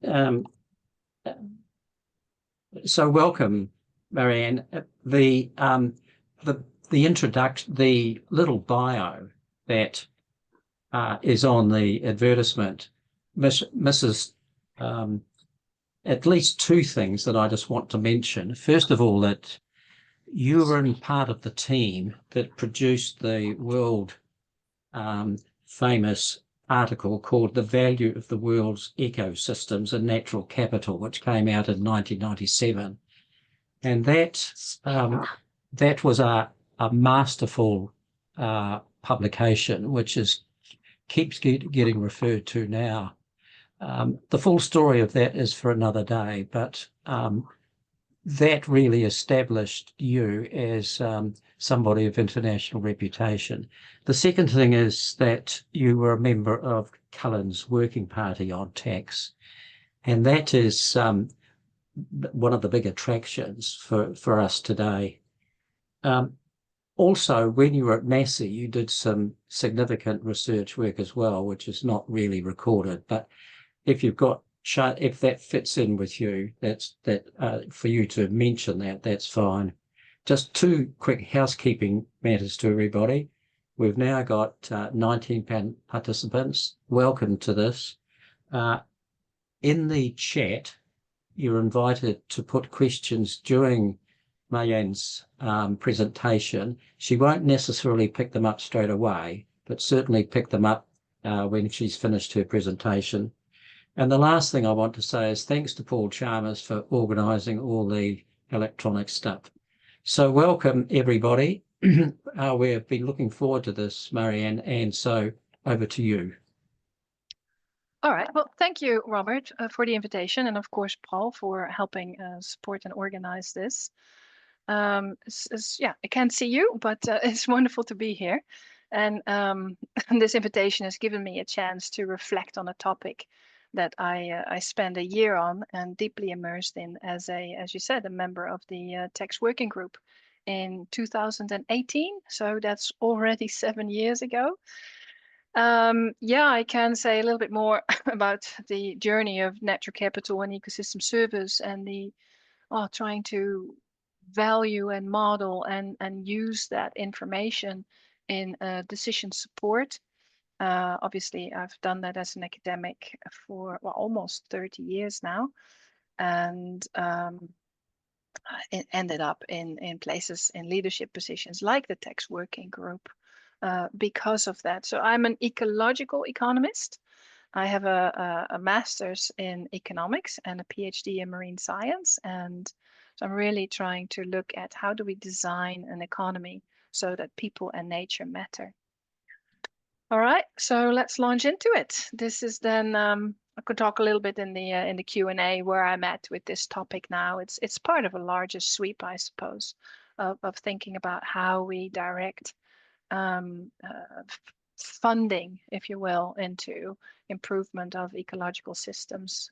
Um, so welcome, Marjan. The introduction, the little bio that is on the advertisement, misses at least two things that I just want to mention. First of all, that you were in part of the team that produced the world famous article called "The Value of the World's Ecosystems and Natural Capital," which came out in 1997. And that was a masterful publication, which keeps getting referred to now. The full story of that is for another day, but that really established you as somebody of international reputation. The second thing is that you were a member of Cullen's Working Party on tax, and that is one of the big attractions for us today. Also, when you were at Massey, you did some significant research work as well, which is not really recorded, but if that fits in with you, for you to mention that's fine. Just two quick housekeeping matters to everybody. We've now got 19 participants. Welcome to this. In the chat, you're invited to put questions during Marjan's presentation. She won't necessarily pick them up straight away, but certainly pick them up when she's finished her presentation. And the last thing I want to say is thanks to Paul Chalmers for organising all the electronic stuff. So welcome, everybody. We've been looking forward to this, Marjan, and so over to you. All right. Well, thank you, Robert, for the invitation, and of course, Paul, for helping support and organize this. Yeah, I can't see you, but it's wonderful to be here. And this invitation has given me a chance to reflect on a topic that I spent a year on and deeply immersed in as you said, a member of the tax working group in 2018. So that's already 7 years ago. Yeah, I can say a little bit more about the journey of natural capital and ecosystem service and the trying to value and model and use that information in decision support. Obviously, I've done that as an academic for almost 30 years now, and it ended up in places in leadership positions like the tax working group because of that. So I'm an ecological economist. I have a master's in economics and a PhD in marine science, and so I'm really trying to look at how do we design an economy so that people and nature matter. All right, so let's launch into it. This is then I could talk a little bit in the Q&A where I'm at with this topic now. It's part of a larger sweep, I suppose, of thinking about how we direct funding, if you will, into improvement of ecological systems.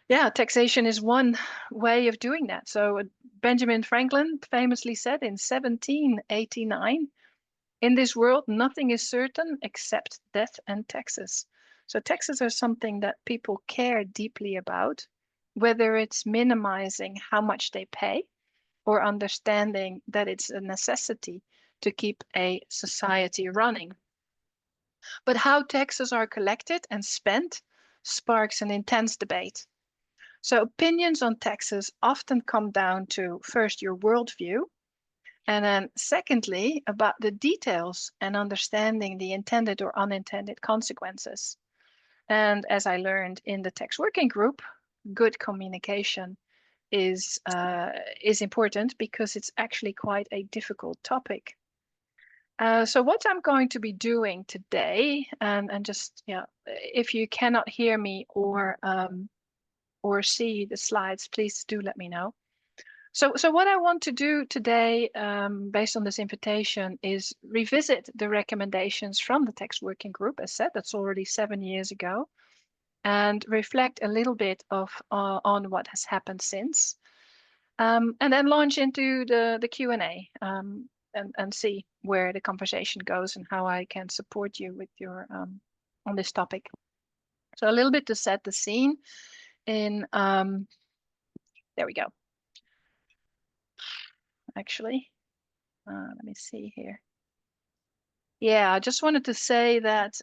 Yeah, taxation is one way of doing that. So Benjamin Franklin famously said in 1789, "In this world, nothing is certain except death and taxes." So taxes are something that people care deeply about, whether it's minimizing how much they pay or understanding that it's a necessity to keep a society running. But how taxes are collected and spent sparks an intense debate. So opinions on taxes often come down to first your worldview, and then secondly, about the details and understanding the intended or unintended consequences. And as I learned in the tax working group, good communication is important because it's actually quite a difficult topic. So what I'm going to be doing today, and just if you cannot hear me or see the slides, please do let me know. So what I want to do today, based on this invitation, is revisit the recommendations from the tax working group. As said, that's already 7 years ago, and reflect a little bit on what has happened since, and then launch into the Q&A and see where the conversation goes and how I can support you with your on this topic. So a little bit to set the scene in, there we go. Actually, let me see here. Yeah, I just wanted to say that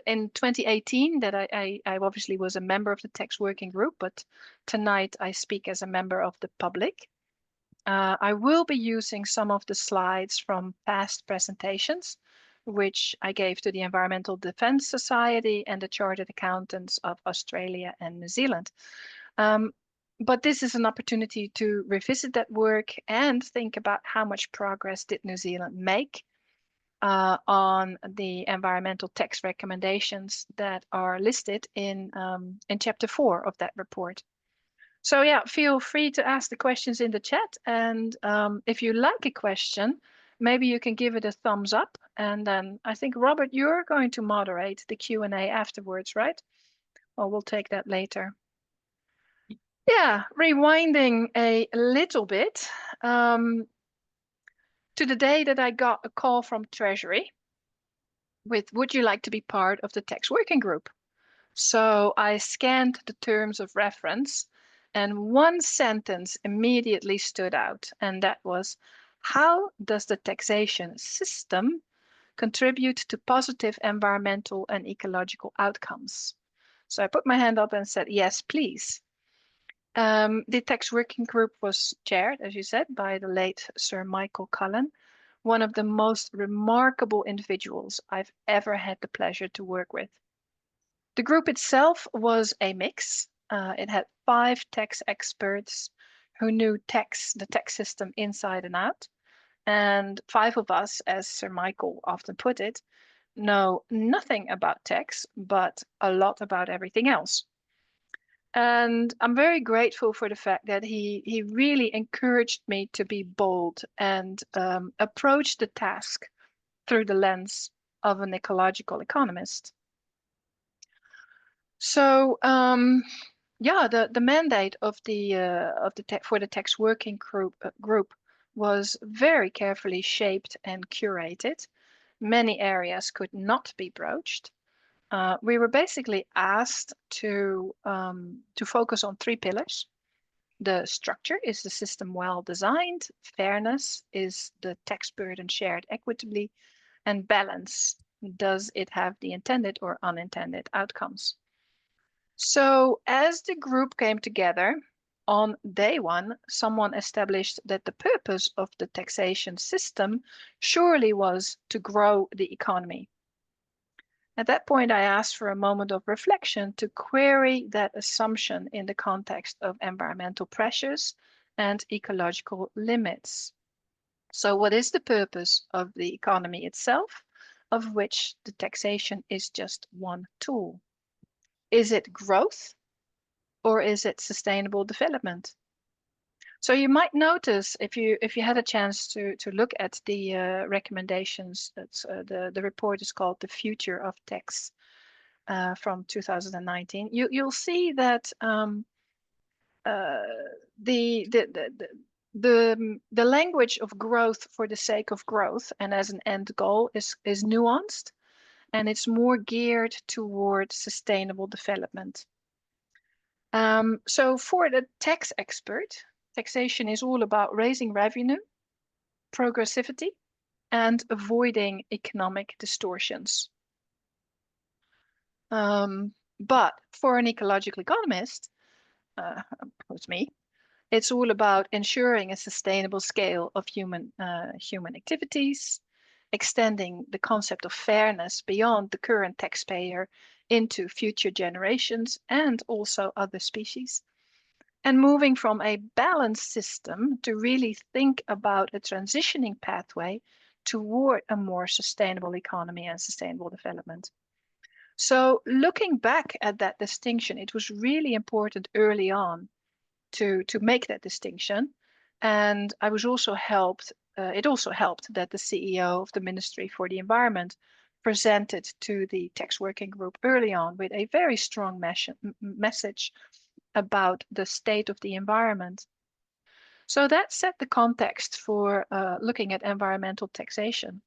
in 2018 that I obviously was a member of the tax working group, but tonight I speak as a member of the public. I will be using some of the slides from past presentations, which I gave to the Environmental Defence Society and the Chartered Accountants of Australia and New Zealand. But this is an opportunity to revisit that work and think about how much progress did New Zealand make on the environmental tax recommendations that are listed in chapter 4 of that report. So yeah, feel free to ask the questions in the chat. And if you like a question, maybe you can give it a thumbs up. And then I think, Robert, you're going to moderate the Q&A afterwards, right? Well, we'll take that later. Yeah, rewinding a little bit to the day that I got a call from Treasury with, would you like to be part of the tax working group? So I scanned the terms of reference and one sentence immediately stood out, and that was, how does the taxation system contribute to positive environmental and ecological outcomes? So I put my hand up and said, yes, please. The tax working group was chaired, as you said, by the late Sir Michael Cullen, one of the most remarkable individuals I've ever had the pleasure to work with. The group itself was a mix. It had 5 tax experts who knew the tax system inside and out. And 5 of us, as Sir Michael often put it, know nothing about tax, but a lot about everything else. And I'm very grateful for the fact that he really encouraged me to be bold and approach the task through the lens of an ecological economist. So yeah, the mandate of for the tax working group was very carefully shaped and curated. Many areas could not be broached. We were basically asked to focus on 3 pillars. The structure, is the system well designed? Fairness, is the tax burden shared equitably? And balance, does it have the intended or unintended outcomes? So as the group came together, on day 1, someone established that the purpose of the taxation system surely was to grow the economy. At that point, I asked for a moment of reflection to query that assumption in the context of environmental pressures and ecological limits. So what is the purpose of the economy itself, of which the taxation is just one tool? Is it growth or is it sustainable development? So you might notice if you had a chance to look at the recommendations, that's the report is called The Future of Tax from 2019. You'll see that the language of growth for the sake of growth and as an end goal is nuanced, and it's more geared toward sustainable development. So for the tax expert, taxation is all about raising revenue, progressivity, and avoiding economic distortions. But for an ecological economist, who's me, it's all about ensuring a sustainable scale of human activities, extending the concept of fairness beyond the current taxpayer into future generations and also other species, and moving from a balanced system to really think about a transitioning pathway toward a more sustainable economy and sustainable development. So looking back at that distinction, it was really important early on to make that distinction. And I was also helped, it also helped that the CEO of the Ministry for the Environment presented to the tax working group early on with a very strong message about the state of the environment. So that set the context for looking at environmental taxation.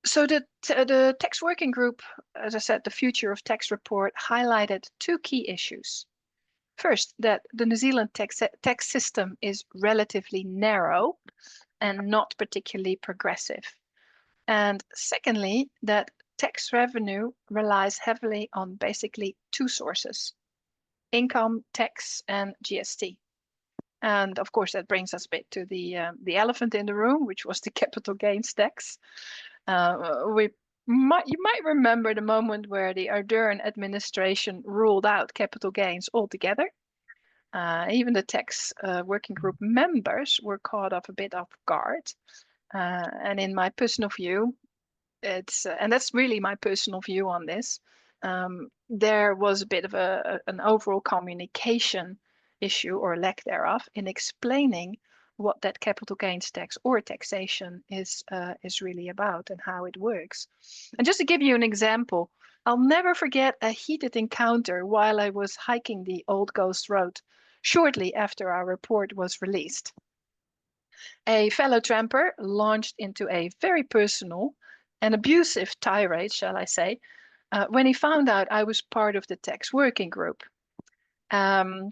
So the tax working group, as I said, the Future of Tax report highlighted two key issues. First, that the New Zealand tax system is relatively narrow and not particularly progressive. And secondly, that tax revenue relies heavily on basically two sources, income tax and GST. And of course, that brings us a bit to the elephant in the room, which was the capital gains tax. You might remember the moment where the Ardern administration ruled out capital gains altogether. Even the tax working group members were caught off a bit off guard. And in my personal view, and that's really my personal view on this, there was a bit of an overall communication issue or lack thereof in explaining what that capital gains tax or taxation is really about and how it works. And just to give you an example, I'll never forget a heated encounter while I was hiking the Old Ghost Road shortly after our report was released. A fellow tramper launched into a very personal and abusive tirade, shall I say, when he found out I was part of the tax working group. Had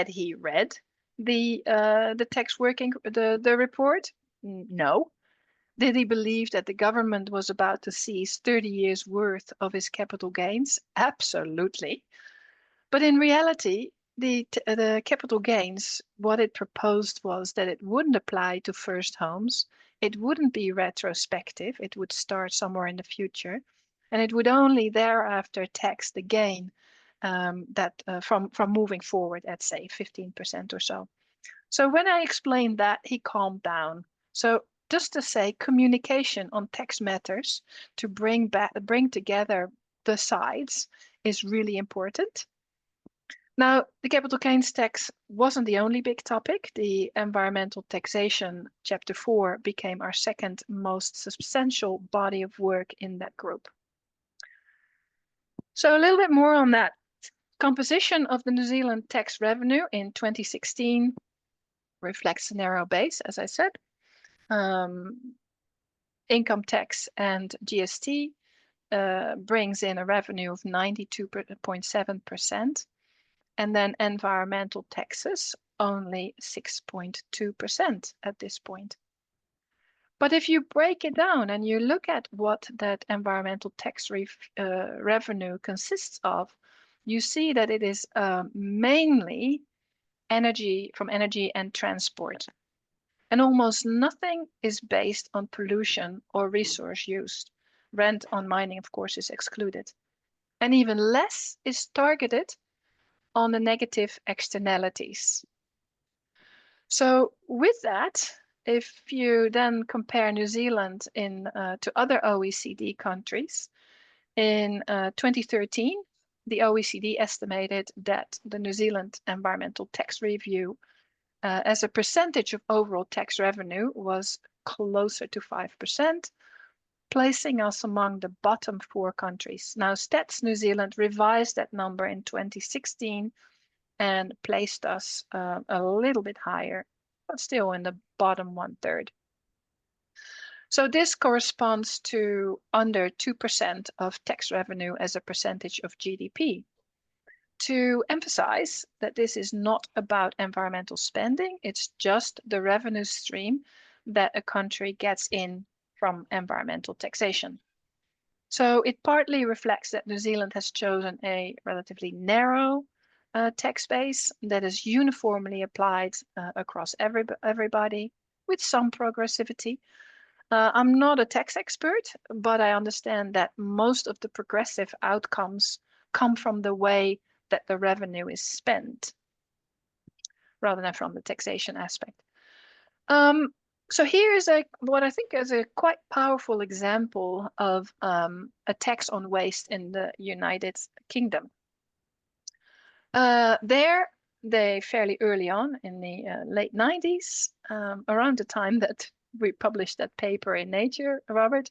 he read the tax working the report? No. Did he believe that the government was about to seize 30 years worth of his capital gains? Absolutely. But in reality, the capital gains, what it proposed was that it wouldn't apply to first homes. It wouldn't be retrospective. It would start somewhere in the future. And it would only thereafter tax the gain from moving forward at, say, 15% or so. So when I explained that, he calmed down. So just to say, communication on tax matters to bring together the sides is really important. Now, the capital gains tax wasn't the only big topic. The environmental taxation, Chapter 4, became our second most substantial body of work in that group. So a little bit more on that. Composition of the New Zealand tax revenue in 2016 reflects a narrow base, as I said. Income tax and GST brings in a revenue of 92.7%. And then environmental taxes, only 6.2% at this point. But if you break it down and you look at what that environmental tax revenue consists of, you see that it is mainly from energy and transport. And almost nothing is based on pollution or resource use. Rent on mining, of course, is excluded. And even less is targeted on the negative externalities. So with that, if you then compare New Zealand to other OECD countries, in 2013, the OECD estimated that the New Zealand Environmental Tax Review as a percentage of overall tax revenue was closer to 5%, placing us among the bottom 4 countries. Now, Stats New Zealand revised that number in 2016 and placed us a little bit higher, but still in the bottom 1/3. So this corresponds to under 2% of tax revenue as a percentage of GDP. To emphasize that this is not about environmental spending, it's just the revenue stream that a country gets in from environmental taxation. So it partly reflects that New Zealand has chosen a relatively narrow tax base that is uniformly applied across everybody with some progressivity. I'm not a tax expert, but I understand that most of the progressive outcomes come from the way that the revenue is spent rather than from the taxation aspect. So here is what I think is a quite powerful example of a tax on waste in the United Kingdom. There, they fairly early on in the late 90s, around the time that we published that paper in Nature, Robert,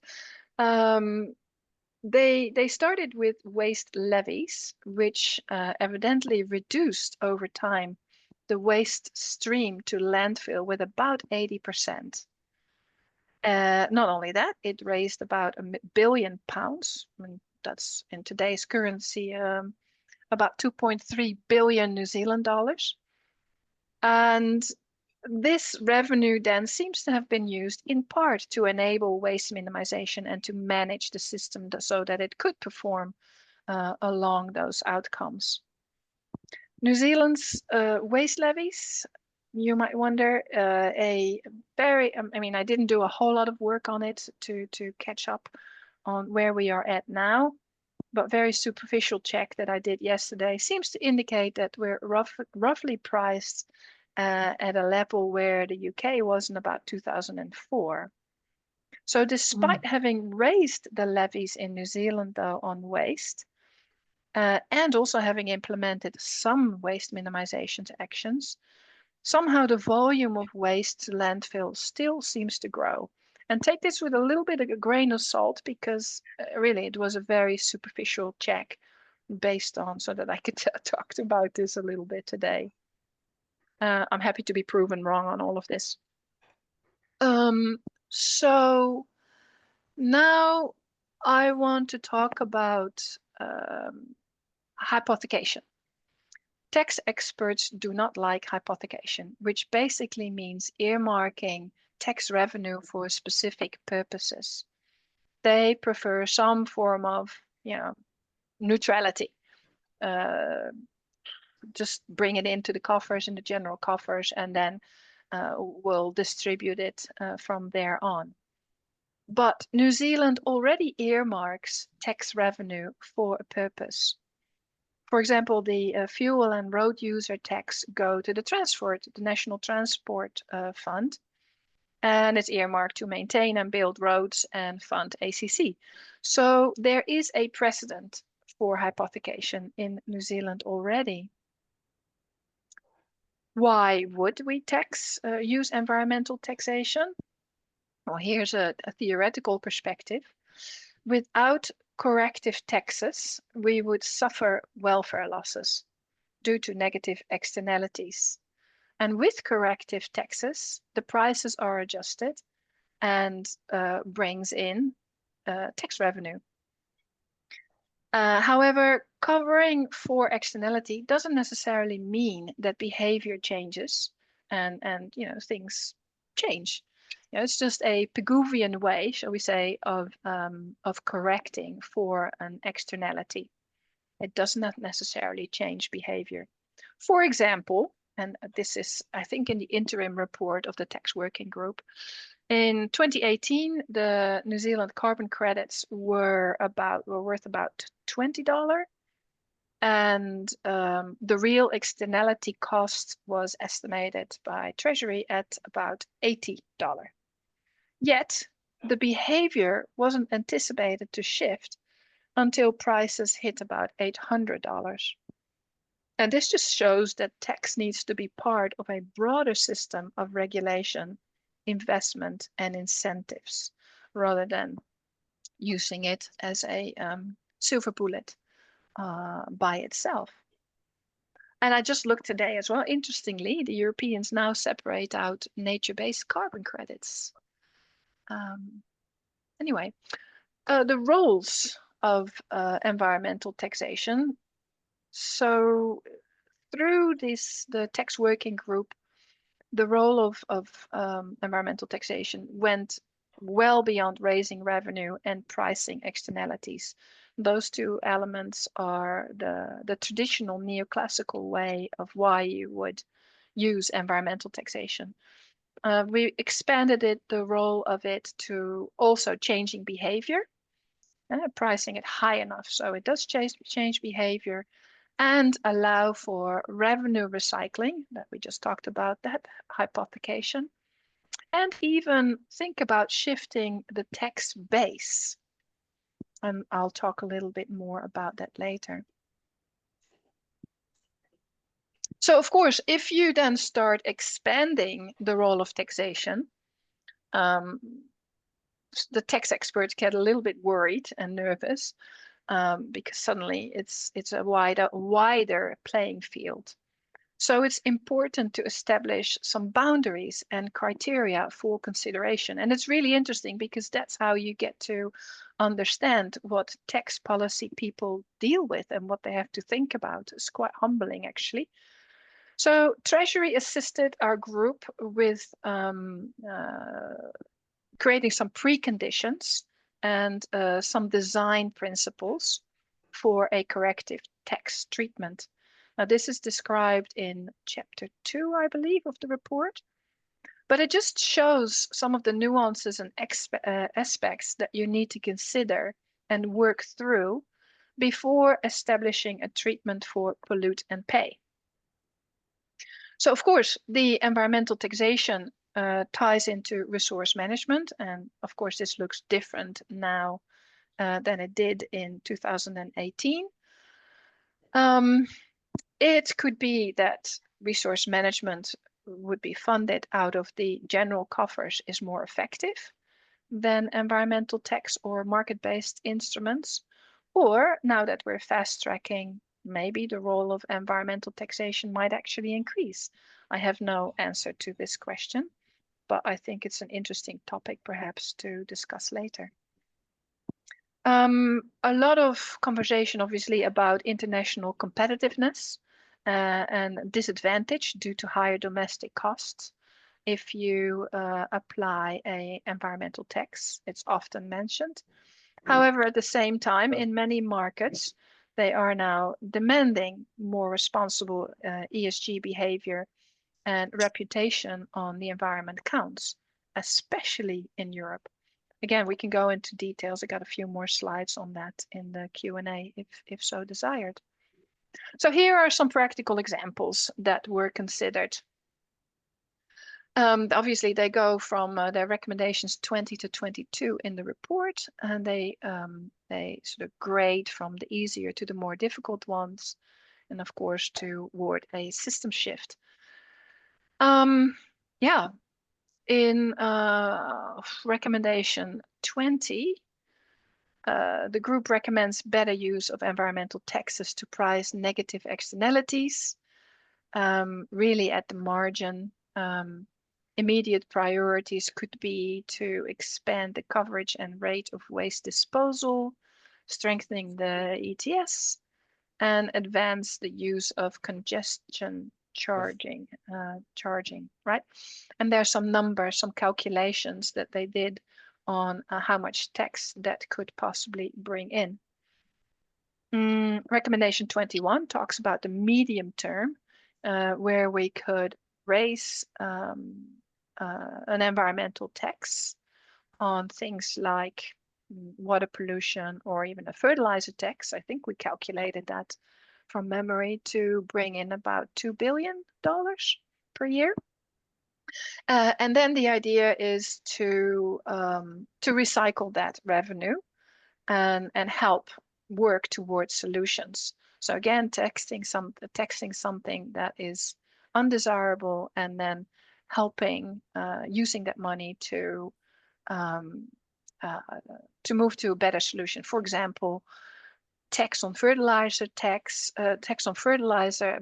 they started with waste levies, which evidently reduced over time the waste stream to landfill with about 80%. Not only that, it raised about £1 billion. I mean, that's in today's currency about 2.3 billion New Zealand dollars. And this revenue then seems to have been used in part to enable waste minimization and to manage the system so that it could perform along those outcomes. New Zealand's waste levies, you might wonder, I mean, I didn't do a whole lot of work on it to catch up on where we are at now, but very superficial check that I did yesterday seems to indicate that we're roughly priced at a level where the UK was in about 2004. So despite having raised the levies in New Zealand, though, on waste, and also having implemented some waste minimization actions, somehow the volume of waste to landfill still seems to grow. And take this with a little bit of a grain of salt, because really it was a very superficial check based on so that I could talk about this a little bit today. I'm happy to be proven wrong on all of this. So now I want to talk about hypothecation. Tax experts do not like hypothecation, which basically means earmarking tax revenue for specific purposes. They prefer some form of, neutrality. Just bring it into the coffers, in the general coffers, and then we'll distribute it from there on. But New Zealand already earmarks tax revenue for a purpose. For example, the fuel and road user tax go to the National Transport Fund, and it's earmarked to maintain and build roads and fund ACC. So there is a precedent for hypothecation in New Zealand already. Why would we use environmental taxation? Well, here's a theoretical perspective. Without corrective taxes, we would suffer welfare losses due to negative externalities. And with corrective taxes, the prices are adjusted and brings in tax revenue. However, covering for externality doesn't necessarily mean that behavior changes and things change. It's just a Pigouvian way, shall we say, of correcting for an externality. It does not necessarily change behavior. For example, and this is, I think, in the interim report of the tax working group, in 2018, the New Zealand carbon credits were worth about $20, and the real externality cost was estimated by Treasury at about $80. Yet the behavior wasn't anticipated to shift until prices hit about $800. And this just shows that tax needs to be part of a broader system of regulation, investment, and incentives, rather than using it as a silver bullet by itself. And I just looked today as well. Interestingly, the Europeans now separate out nature-based carbon credits. Anyway, the roles of environmental taxation. So through the tax working group, the role of environmental taxation went well beyond raising revenue and pricing externalities. Those two elements are the traditional neoclassical way of why you would use environmental taxation. We expanded the role of it to also changing behavior, pricing it high enough so it does change behavior, and allow for revenue recycling that we just talked about, that hypothecation, and even think about shifting the tax base. And I'll talk a little bit more about that later. So of course, if you then start expanding the role of taxation, the tax experts get a little bit worried and nervous because suddenly it's a wider playing field. So it's important to establish some boundaries and criteria for consideration. And it's really interesting because that's how you get to understand what tax policy people deal with and what they have to think about. It's quite humbling, actually. So Treasury assisted our group with creating some preconditions and some design principles for a corrective tax treatment. Now, this is described in chapter 2, I believe, of the report, but it just shows some of the nuances and aspects that you need to consider and work through before establishing a treatment for pollute and pay. So, of course, the environmental taxation ties into resource management. And of course, this looks different now than it did in 2018. It could be that resource management would be funded out of the general coffers is more effective than environmental tax or market-based instruments. Or now that we're fast tracking, maybe the role of environmental taxation might actually increase. I have no answer to this question, but I think it's an interesting topic perhaps to discuss later. A lot of conversation obviously about international competitiveness and disadvantage due to higher domestic costs. If you apply a environmental tax, it's often mentioned. However, at the same time, in many markets, they are now demanding more responsible ESG behavior and reputation on the environment counts, especially in Europe. Again, we can go into details. I got a few more slides on that in the Q&A if so desired. So here are some practical examples that were considered. Obviously, they go from their recommendations 20 to 22 in the report, and they sort of grade from the easier to the more difficult ones, and of course toward a system shift. Yeah, in recommendation 20, the group recommends better use of environmental taxes to price negative externalities, really at the margin. Immediate priorities could be to expand the coverage and rate of waste disposal, strengthening the ETS, and advance the use of congestion charging, right? And there's some numbers, some calculations that they did on how much tax that could possibly bring in. Recommendation 21 talks about the medium term, where we could raise an environmental tax on things like water pollution or even a fertilizer tax. I think we calculated that from memory to bring in about $2 billion per year. And then the idea is to recycle that revenue and help work towards solutions. So again, taxing something that is undesirable and then helping using that money to move to a better solution. For example, tax on fertilizer,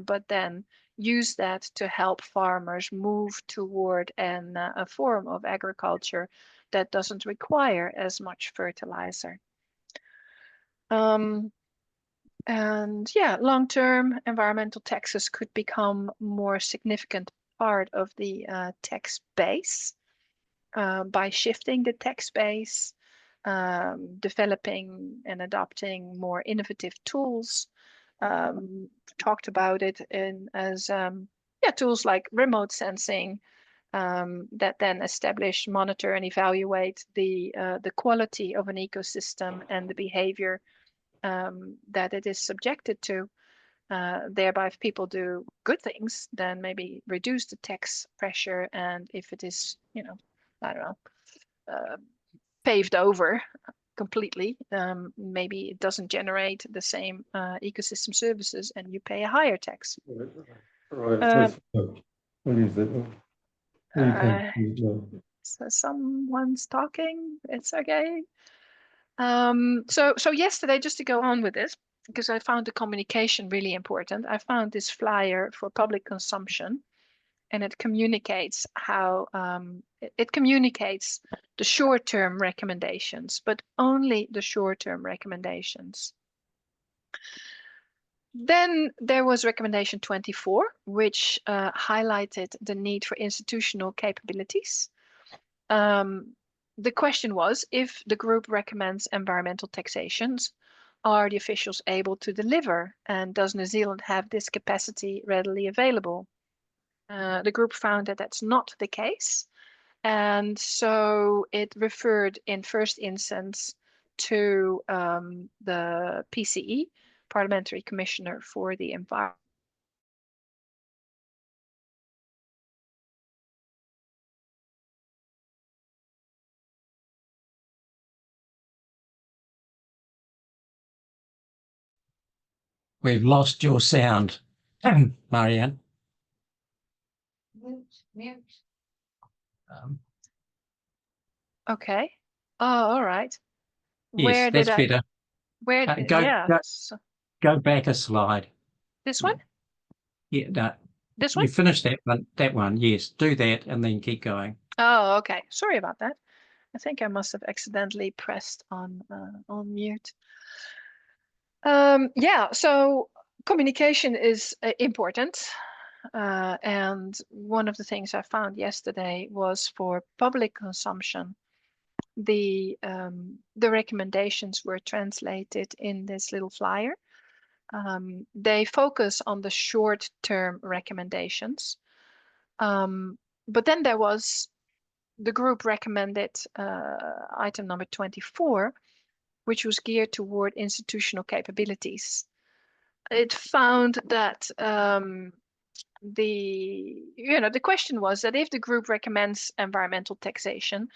but then use that to help farmers move toward a form of agriculture that doesn't require as much fertilizer. And yeah, long-term environmental taxes could become more significant part of the tax base by shifting the tax base, developing and adopting more innovative tools. Talked about it as tools like remote sensing that then establish, monitor, and evaluate the quality of an ecosystem and the behavior that it is subjected to. Thereby, if people do good things, then maybe reduce the tax pressure, and if it is, I don't know, paved over completely, maybe it doesn't generate the same ecosystem services and you pay a higher tax. Right. What is it? So someone's talking, it's okay. So yesterday, just to go on with this, because I found the communication really important, I found this flyer for public consumption, and it communicates how it communicates the short-term recommendations, but only the short-term recommendations. Then there was recommendation 24, which highlighted the need for institutional capabilities. The question was, if the group recommends environmental taxations, are the officials able to deliver? And does New Zealand have this capacity readily available? The group found that that's not the case. And so it referred in first instance to the PCE, Parliamentary Commissioner for the Environment. We've lost your sound, Marjan. Mute. Okay. Oh, all right. Yes, that's better. Where? Go back a slide. This one? Yeah, no, This one? you finished that one. That one, yes. Do that and then keep going. Oh, okay. Sorry about that. I think I must have accidentally pressed on mute. Yeah, so communication is important. And one of the things I found yesterday was for public consumption, the recommendations were translated in this little flyer. They focus on the short-term recommendations. But then there was the group recommended item number 24, which was geared toward institutional capabilities. It found that the question was that if the group recommends environmental taxation,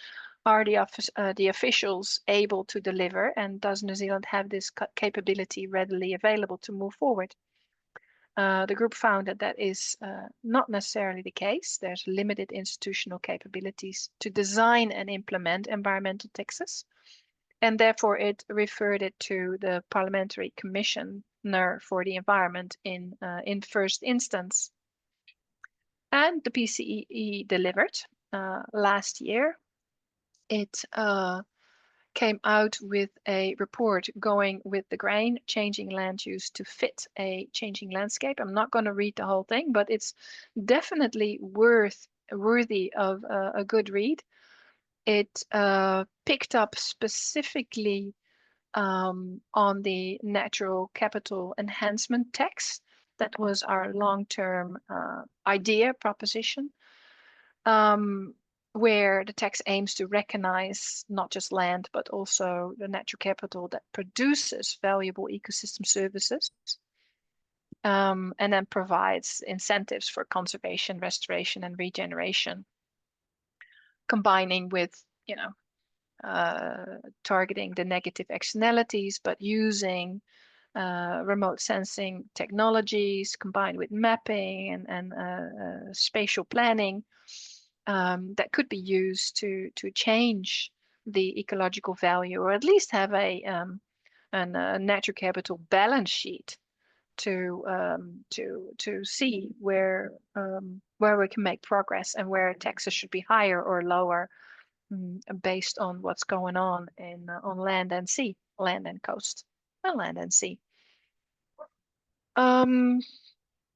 are the officials able to deliver, and does New Zealand have this capability readily available to move forward? The group found that that is not necessarily the case. There's limited institutional capabilities to design and implement environmental taxes, and therefore it referred it to the Parliamentary Commissioner for the Environment in first instance. And the PCE delivered last year. It came out with a report going with the grain, changing land use to fit a changing landscape. I'm not going to read the whole thing, but it's definitely worthy of a good read. It picked up specifically on the natural capital enhancement tax. That was our long-term idea proposition. Where the tax aims to recognize not just land, but also the natural capital that produces valuable ecosystem services, and then provides incentives for conservation, restoration, and regeneration, combining with, targeting the negative externalities, but using remote sensing technologies combined with mapping and spatial planning. That could be used to change the ecological value, or at least have a natural capital balance sheet to see where we can make progress and where taxes should be higher or lower, based on what's going on on land and sea, land and coast, and land and sea.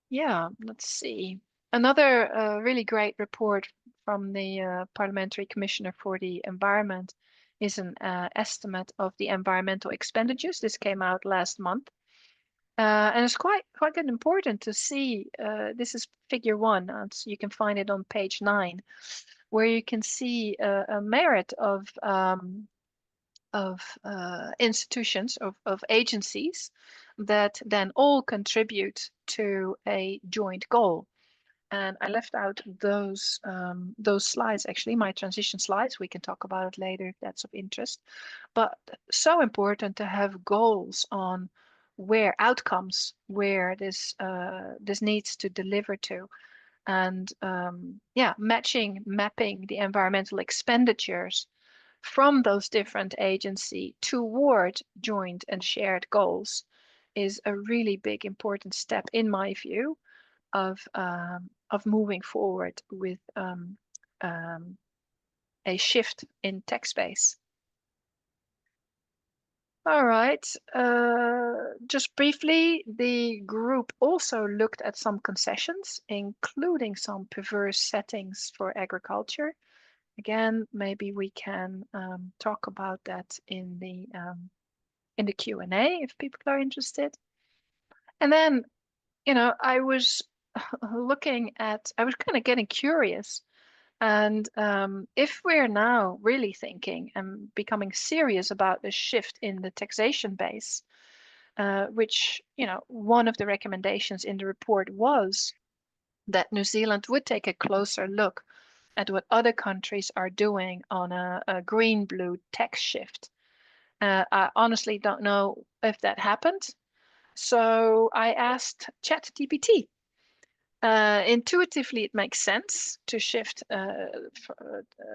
Yeah, let's see. Another really great report from the Parliamentary Commissioner for the Environment is an estimate of the environmental expenditures. This came out last month. And it's quite important to see. This is figure 1, so you can find it on page 9, where you can see a merit of institutions, of agencies that then all contribute to a joint goal. And I left out those slides, actually, my transition slides. We can talk about it later if that's of interest. But so important to have goals on where outcomes, where this needs to deliver to. And mapping the environmental expenditures from those different agencies toward joint and shared goals is a really big important step, in my view, of moving forward with a shift in tax base. All right, just briefly, the group also looked at some concessions, including some perverse settings for agriculture. Again, maybe we can talk about that in the Q&A if people are interested. And then, you know, I was looking at, I was kind of getting curious. And if we're now really thinking and becoming serious about a shift in the taxation base, which, you know, one of the recommendations in the report was that New Zealand would take a closer look at what other countries are doing on a green-blue tax shift. I honestly don't know if that happened. So I asked ChatGPT. Intuitively, it makes sense to shift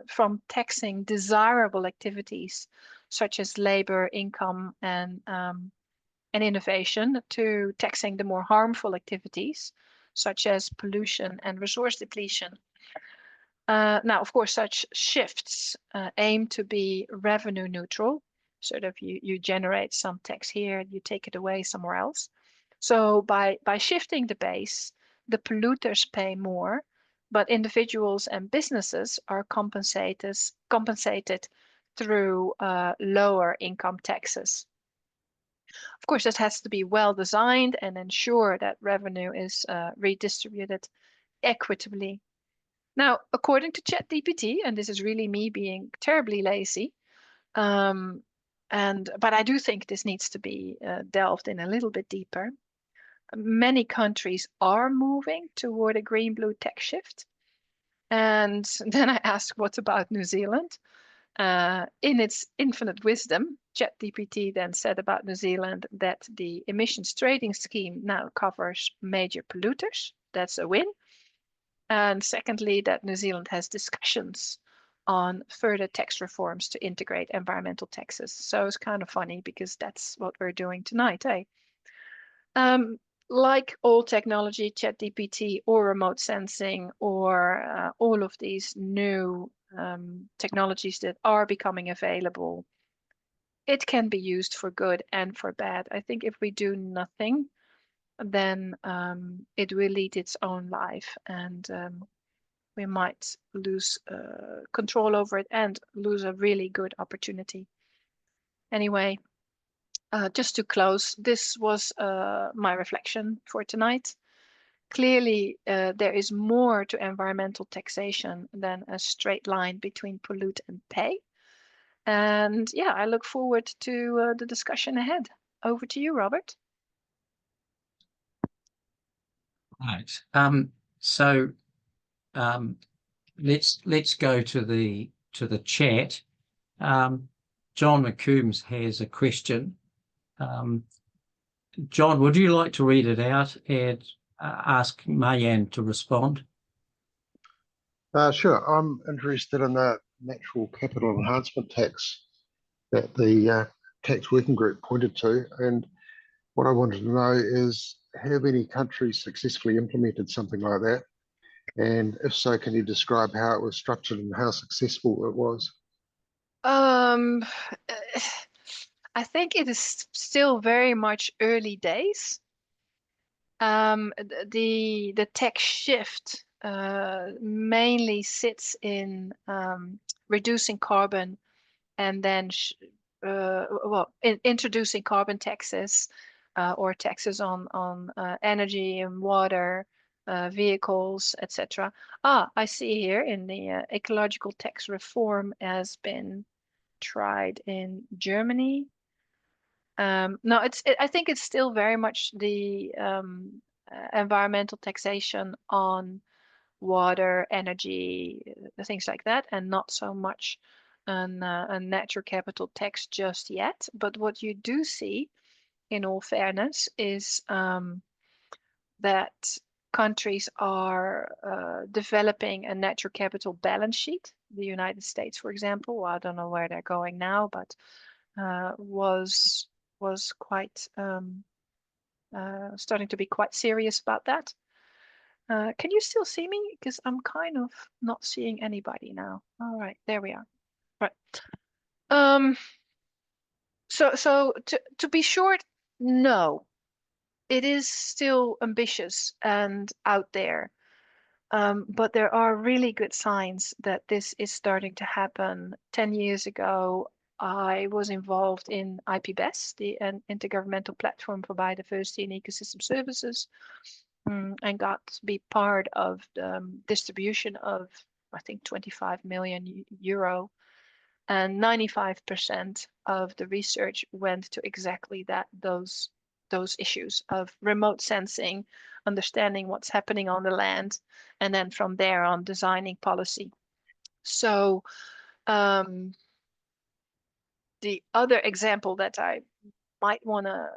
from taxing desirable activities such as labor, income, and innovation to taxing the more harmful activities such as pollution and resource depletion. Now, of course, such shifts aim to be revenue neutral. Sort of you generate some tax here, you take it away somewhere else. So by shifting the base, the polluters pay more, but individuals and businesses are compensated through lower income taxes. Of course, it has to be well designed and ensure that revenue is redistributed equitably. Now, according to ChatGPT, and this is really me being terribly lazy, but I do think this needs to be delved in a little bit deeper. Many countries are moving toward a green-blue tax shift. And then I asked, what about New Zealand? In its infinite wisdom, ChatGPT then said about New Zealand that the emissions trading scheme now covers major polluters. That's a win. And secondly, that New Zealand has discussions on further tax reforms to integrate environmental taxes. So it's kind of funny because that's what we're doing tonight, eh? Like all technology, ChatGPT or remote sensing or all of these new technologies that are becoming available, it can be used for good and for bad. I think if we do nothing, then it will lead its own life, and we might lose control over it and lose a really good opportunity. Anyway, just to close, this was my reflection for tonight. Clearly, there is more to environmental taxation than a straight line between pollute and pay. And yeah, I look forward to the discussion ahead. Over to you, Robert. Right. Let's go to the chat. John McCombs has a question. John, would you like to read it out and ask Marjan to respond? Sure. I'm interested in the natural capital enhancement tax that the tax working group pointed to. And what I wanted to know is, have any countries successfully implemented something like that? And if so, can you describe how it was structured and how successful it was? I think it is still very much early days. The tax shift mainly sits in reducing carbon and then introducing carbon taxes or taxes on energy and water, vehicles, etc. I see here in the ecological tax reform has been tried in Germany. No, I think it's still very much the environmental taxation on water, energy, things like that, and not so much a natural capital tax just yet. But what you do see, in all fairness, is that countries are developing a natural capital balance sheet. The United States, for example, well, I don't know where they're going now, but was quite starting to be quite serious about that. Can you still see me? Because I'm kind of not seeing anybody now. All right, there we are. Right. So to be short, no, it is still ambitious and out there. But there are really good signs that this is starting to happen. 10 years ago, I was involved in IPBES, the Intergovernmental Platform for Biodiversity and Ecosystem Services, and got to be part of the distribution of, I think, 25 million euro. And 95% of the research went to exactly that, those issues of remote sensing, understanding what's happening on the land, and then from there on designing policy. So the other example that I might want to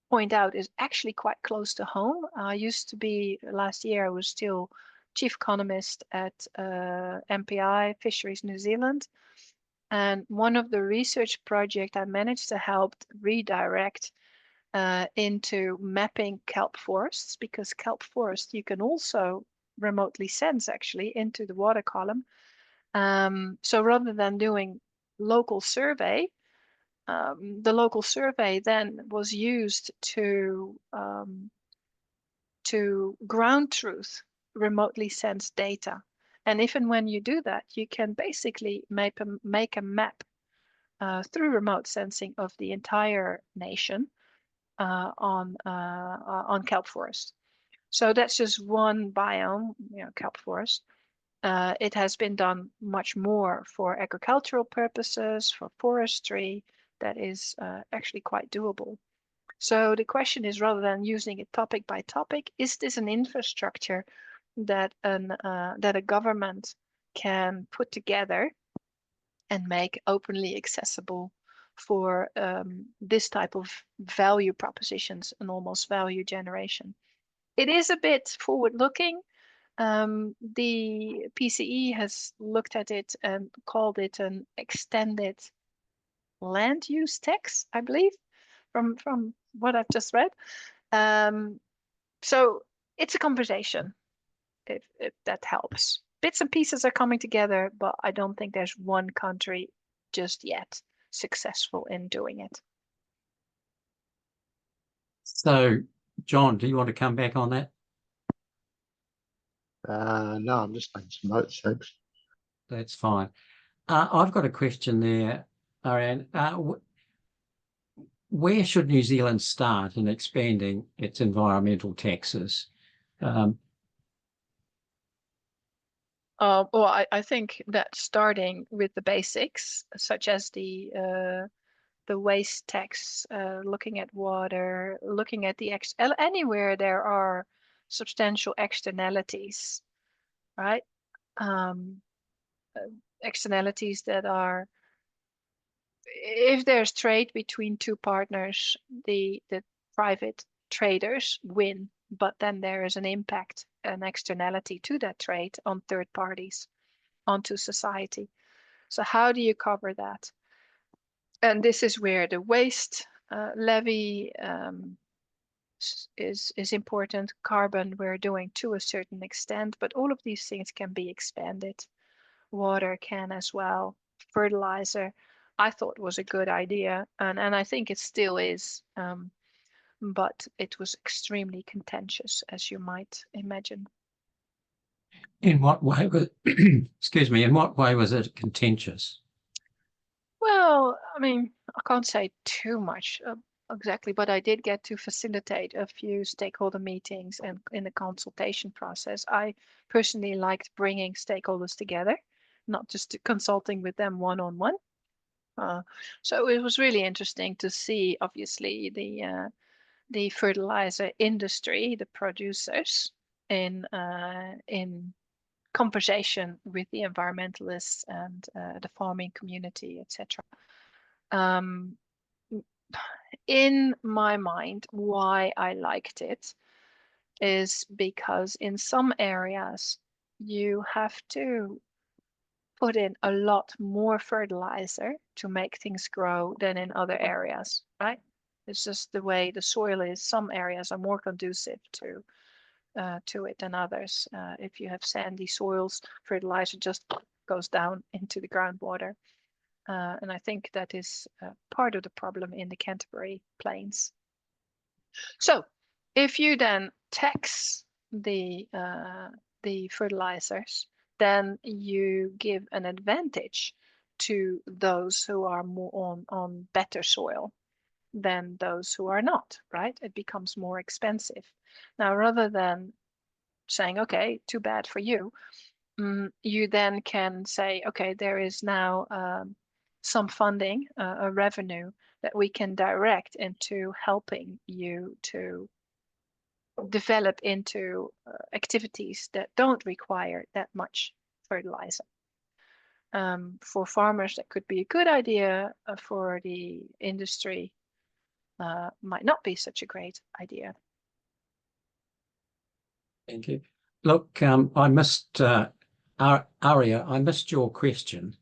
point out is actually quite close to home. I used to be, last year I was still Chief Economist at MPI, Fisheries New Zealand. And one of the research projects I managed to help redirect into mapping kelp forests, because kelp forest you can also remotely sense actually into the water column. So rather than doing local survey, the local survey then was used to ground truth remotely sense data. And if and when you do that, you can basically make a map through remote sensing of the entire nation on kelp forest. So that's just one biome, kelp forest. It has been done much more for agricultural purposes, for forestry. That is actually quite doable. So the question is, rather than using it topic by topic, is this an infrastructure that a government can put together and make openly accessible for this type of value propositions and almost value generation? It is a bit forward-looking. The PCE has looked at it and called it an extended land use tax, I believe, from what I've just read. So it's a conversation, if that helps. Bits and pieces are coming together, but I don't think there's one country just yet successful in doing it. So, John, do you want to come back on that? No, I'm just making some notes, thanks. That's fine. I've got a question there, Marjan. Where should New Zealand start in expanding its environmental taxes? Well, I think that starting with the basics, such as the waste tax, looking at water, looking at the anywhere there are substantial externalities, right? Externalities that are, if there's trade between two partners, the private traders win, but then there is an impact, an externality to that trade on third parties, onto society. So how do you cover that? And this is where the waste levy is important. Carbon we're doing to a certain extent, but all of these things can be expanded. Water can as well. Fertilizer, I thought was a good idea, and I think it still is, but it was extremely contentious, as you might imagine. In what way was, excuse me, in what way was it contentious? Well, I mean, I can't say too much exactly, but I did get to facilitate a few stakeholder meetings and in the consultation process. I personally liked bringing stakeholders together, not just consulting with them one-on-one. So it was really interesting to see, obviously, the fertilizer industry, the producers, in conversation with the environmentalists and the farming community, etc. In my mind, why I liked it is because in some areas you have to put in a lot more fertilizer to make things grow than in other areas, right? It's just the way the soil is. Some areas are more conducive to it than others. If you have sandy soils, fertilizer just goes down into the groundwater. And I think that is part of the problem in the Canterbury Plains. So if you then tax the fertilizers, then you give an advantage to those who are more on better soil than those who are not, right? It becomes more expensive. Now, rather than saying, okay, too bad for you, you then can say, okay, there is now some funding, a revenue that we can direct into helping you to develop into activities that don't require that much fertilizer. For farmers, that could be a good idea. For the industry, might not be such a great idea. Thank you. Look, I missed Aria, I missed your question.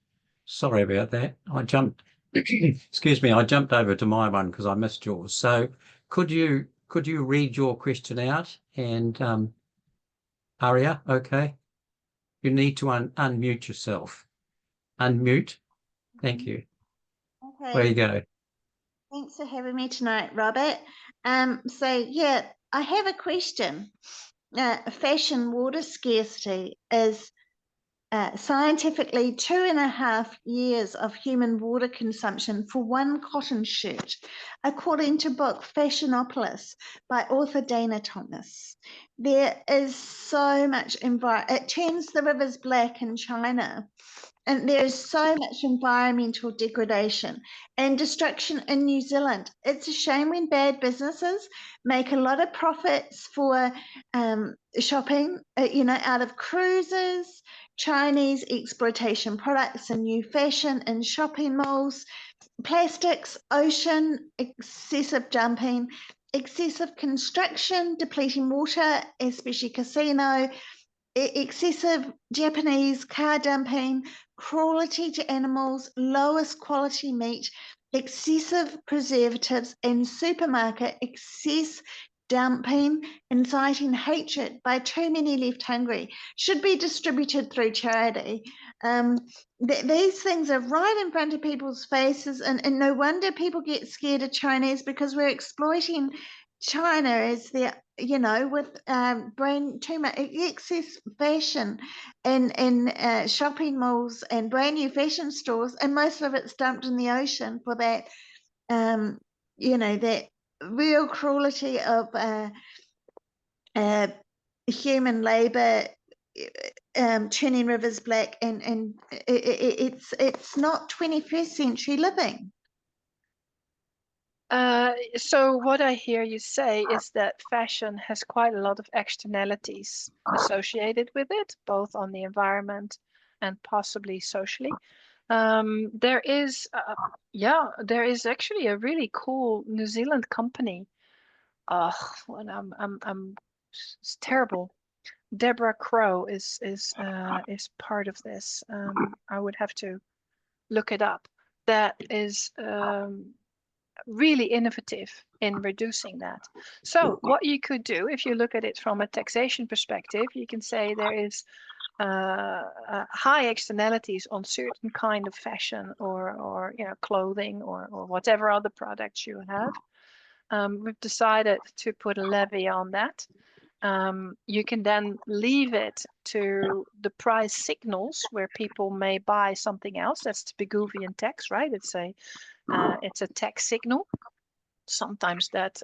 Sorry about that. I jumped. Excuse me. I jumped over to my one because I missed yours. So, could you read your question out? And Aria, okay. You need to unmute yourself. Unmute. Thank you. Okay. There you go. Thanks for having me tonight, Robert. So yeah, I have a question. Fashion water scarcity is scientifically 2.5 years of human water consumption for one cotton shirt, according to book Fashionopolis by author Dana Thomas. There is so much it turns the rivers black in China. And there is so much environmental degradation and destruction in New Zealand. It's a shame when bad businesses make a lot of profits for shopping, out of cruises, Chinese exploitation products and new fashion in shopping malls, plastics, ocean, excessive dumping, excessive construction, depleting water, especially casino, excessive Japanese car dumping, cruelty to animals, lowest quality meat, excessive preservatives, and supermarket excess dumping, inciting hatred by too many left hungry, should be distributed through charity. These things are right in front of people's faces, and no wonder people get scared of Chinese, because we're exploiting China as their, with too much excess fashion in shopping malls and brand new fashion stores, and most of it's dumped in the ocean for that, that real cruelty of human labor, turning rivers black, and it's not 21st century living. So what I hear you say is that fashion has quite a lot of externalities associated with it, both on the environment and possibly socially. There is actually a really cool New Zealand company. It's terrible. Deborah Crow is part of this. I would have to look it up. That is really innovative in reducing that. So what you could do, if you look at it from a taxation perspective, you can say there is high externalities on certain kind of fashion or clothing or whatever other products you have. We've decided to put a levy on that. You can then leave it to the price signals where people may buy something else. That's the Pigouvian tax, right? It's a tax signal. Sometimes that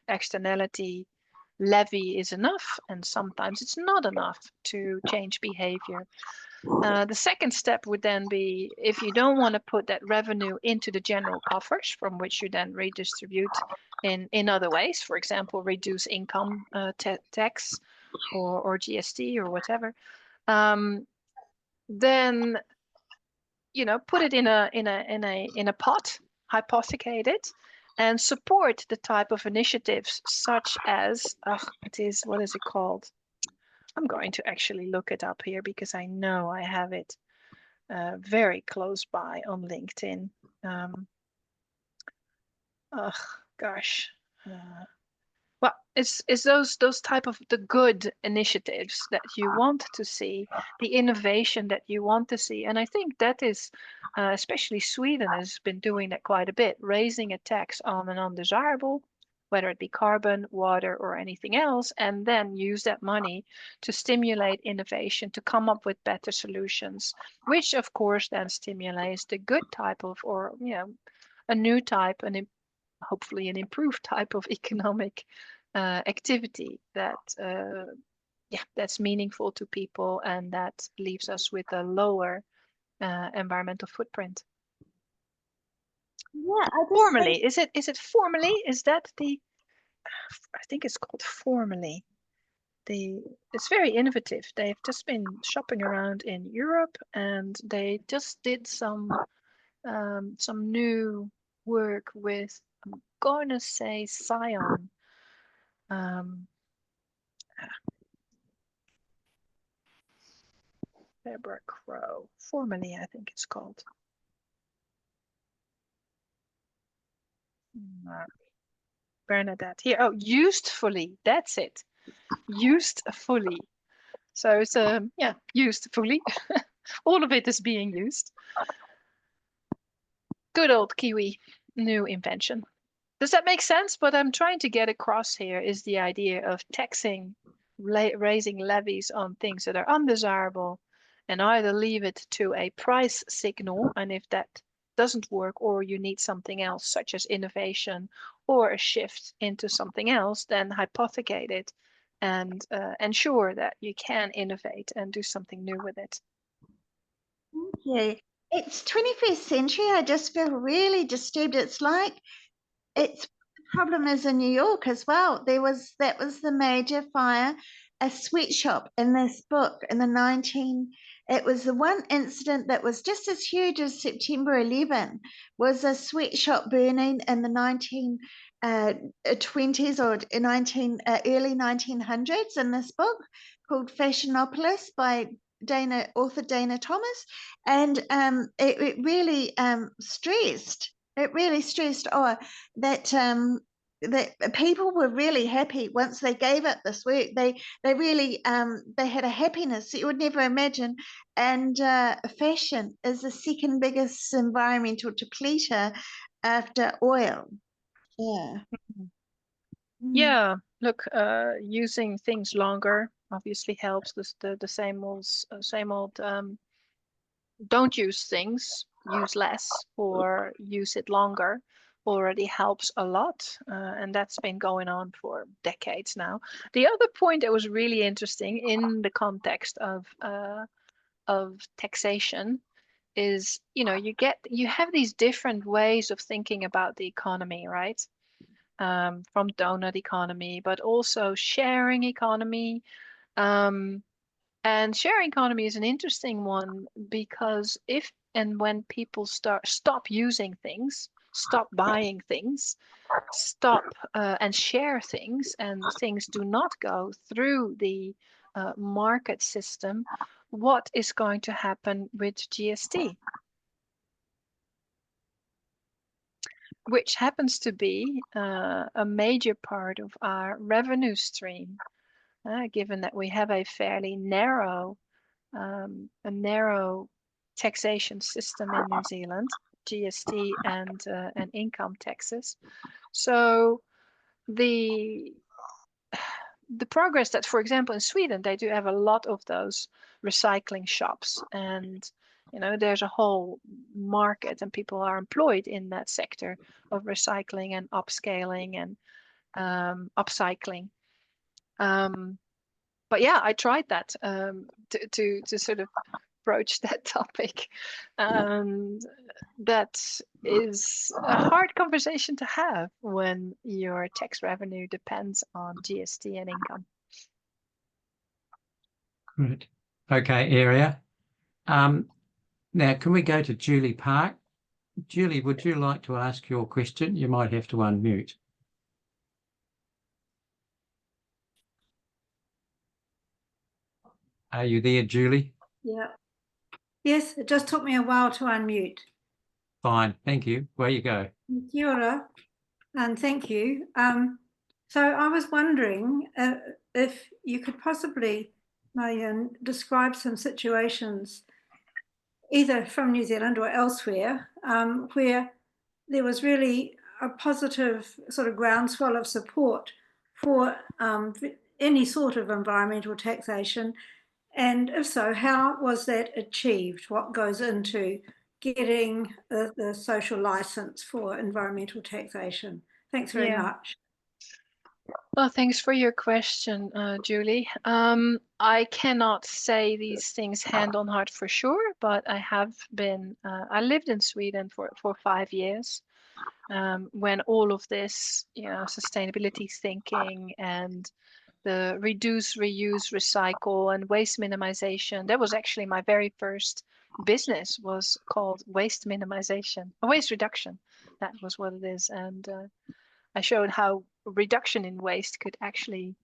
externality levy is enough, and sometimes it's not enough to change behavior. The second step would then be, if you don't want to put that revenue into the general coffers, from which you then redistribute in other ways, for example, reduce income tax or GST or whatever, then put it in a pot, hypothecate it, and support the type of initiatives such as, what is it called? I'm going to actually look it up here because I know I have it very close by on LinkedIn. Gosh. Well, it's those type of the good initiatives that you want to see, the innovation that you want to see. And I think that is, especially Sweden has been doing that quite a bit, raising a tax on an undesirable, whether it be carbon, water, or anything else, and then use that money to stimulate innovation, to come up with better solutions, which of course then stimulates the good type of, or, a new type, and hopefully an improved type of economic activity that that's meaningful to people and that leaves us with a lower environmental footprint. Yeah, Formally, is it formally? Is that the? I think it's called formally. It's very innovative. They've just been shopping around in Europe and they just did some new work with, I'm going to say, Scion. Deborah Crow, formally, I think it's called. Bernadette here. Oh, used fully. That's it. Used fully. So it's used fully. All of it is being used. Good old Kiwi, new invention. Does that make sense? What I'm trying to get across here is the idea of taxing, raising levies on things that are undesirable, and either leave it to a price signal, and if that doesn't work, or you need something else, such as innovation or a shift into something else, then hypothecate it and ensure that you can innovate and do something new with it. Thank you. It's 21st century. I just feel really disturbed. It's like the problem is in New York as well. That was the major fire, a sweatshop in this book in the it was the one incident that was just as huge as September 11, was a sweatshop burning in the 1920s or early 1900s in this book called Fashionopolis by author Dana Thomas, and it really stressed. It really stressed that people were really happy once they gave up this work. They really they had a happiness that you would never imagine. And fashion is the second biggest environmental depleter after oil. Yeah. Yeah, look, using things longer obviously helps. The same old don't use things, use less or use it longer already helps a lot, and that's been going on for decades now. The other point that was really interesting in the context of taxation is, you have these different ways of thinking about the economy, right? From donut economy, but also sharing economy. And sharing economy is an interesting one because if and when people stop using things, stop buying things, stop and share things, and things do not go through the market system, what is going to happen with GST? Which happens to be a major part of our revenue stream, given that we have a fairly narrow taxation system in New Zealand, GST and income taxes. So the progress that, for example, in Sweden, they do have a lot of those recycling shops, and there's a whole market and people are employed in that sector of recycling and upscaling and upcycling. But yeah, I tried that to sort of broach that topic. That is a hard conversation to have when your tax revenue depends on GST and income. Good. Okay, Area. Now, can we go to Julie Park? Julie, would you like to ask your question? You might have to unmute. Are you there, Julie? Yeah. Yes, it just took me a while to unmute. Fine, thank you. Where you go? Kia ora, and thank you. So I was wondering if you could possibly, Marjan, describe some situations, either from New Zealand or elsewhere, where there was really a positive sort of groundswell of support for any sort of environmental taxation. And if so, how was that achieved? What goes into getting the social license for environmental taxation? Thanks very much. Well, thanks for your question, Julie. I cannot say these things hand on heart for sure, but I lived in Sweden for 5 years, when all of this, sustainability thinking and the reduce, reuse, recycle and waste minimization. That was actually my very first business, was called waste minimization, waste reduction. That was what it is. And I showed how reduction in waste could actually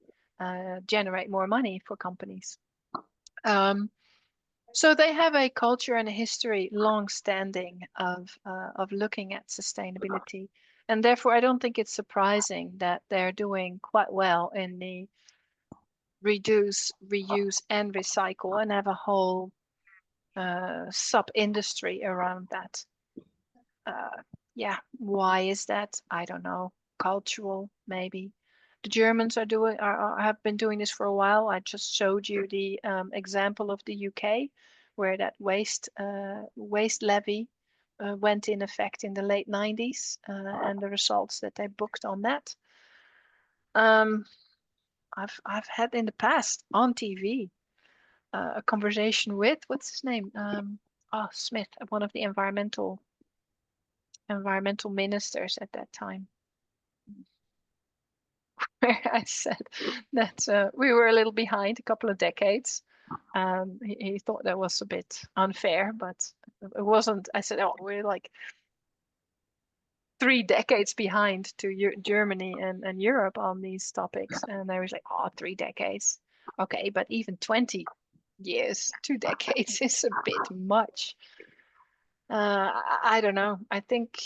generate more money for companies. So they have a culture and a history, long-standing, of looking at sustainability. And therefore, I don't think it's surprising that they're doing quite well in the reduce, reuse, and recycle, and have a whole sub-industry around that. Yeah, why is that? I don't know. Cultural, maybe. The Germans have been doing this for a while. I just showed you the example of the UK, where that waste levy went in effect in the late 90s, and the results that they booked on that. I've had in the past on TV a conversation with, what's his name? Smith, one of the environmental ministers at that time, where I said that we were a little behind, a couple of decades. He thought that was a bit unfair, but it wasn't. I said, oh, we're like 3 decades behind to Germany and Europe on these topics. And they was like, oh, 3 decades. Okay, but even 20 years, 2 decades is a bit much. I don't know. I think,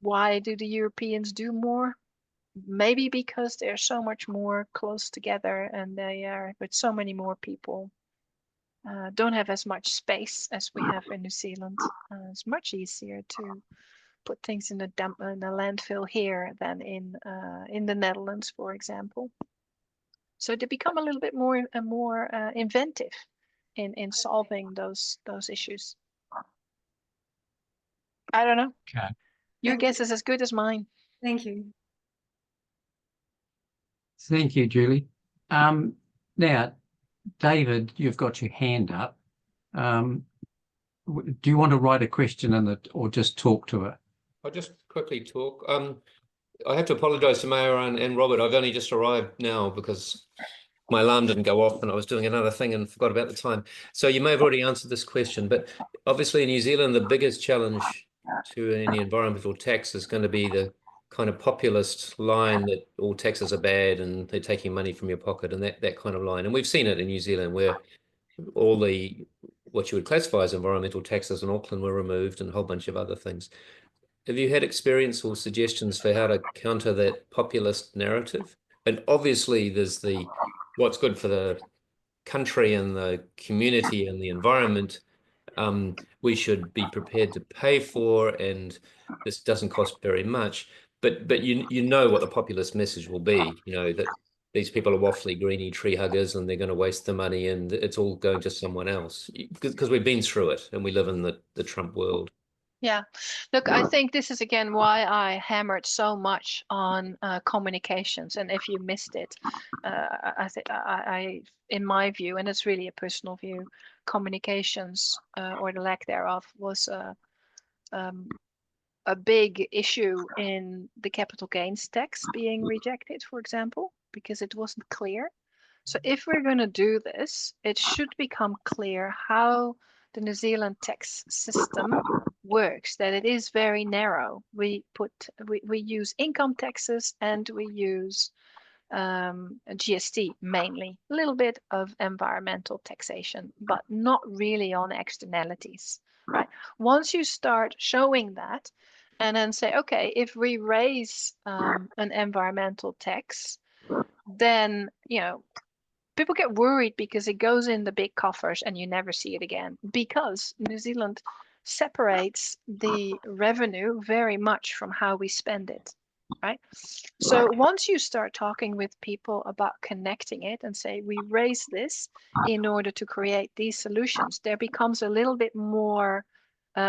why do the Europeans do more? Maybe because they're so much more close together and they are with so many more people. Don't have as much space as we have in New Zealand. It's much easier to put things in a landfill here than in the Netherlands, for example. So they become a little bit more inventive in solving those issues. I don't know. Okay. Your guess is as good as mine. Thank you. Thank you, Julie. Now, David, you've got your hand up. Do you want to write a question or just talk to it? I'll just quickly talk. I have to apologise to Marjan and Robert. I've only just arrived now because my alarm didn't go off and I was doing another thing and forgot about the time. So you may have already answered this question, but obviously in New Zealand, the biggest challenge to any environmental tax is going to be the kind of populist line that all taxes are bad and they're taking money from your pocket, and that kind of line. And we've seen it in New Zealand, where all the what you would classify as environmental taxes in Auckland were removed, and a whole bunch of other things. Have you had experience or suggestions for how to counter that populist narrative? And obviously there's the what's good for the country and the community and the environment we should be prepared to pay for, and this doesn't cost very much. But you know what the populist message will be, that these people are waffly, greeny tree huggers and they're going to waste the money and it's all going to someone else. Because we've been through it and we live in the Trump world. Yeah, look, I think this is again why I hammered so much on communications. And if you missed it, I think in my view, and it's really a personal view, communications or the lack thereof was a big issue in the capital gains tax being rejected, for example, because it wasn't clear. So if we're going to do this, it should become clear how the New Zealand tax system works, that it is very narrow. We use income taxes and we use GST mainly, a little bit of environmental taxation, but not really on externalities, right? Once you start showing that and then say, okay, if we raise an environmental tax, then, you know, people get worried because it goes in the big coffers and you never see it again, because New Zealand separates the revenue very much from how we spend it, right? So once you start talking with people about connecting it and say, we raise this in order to create these solutions, there becomes a little bit more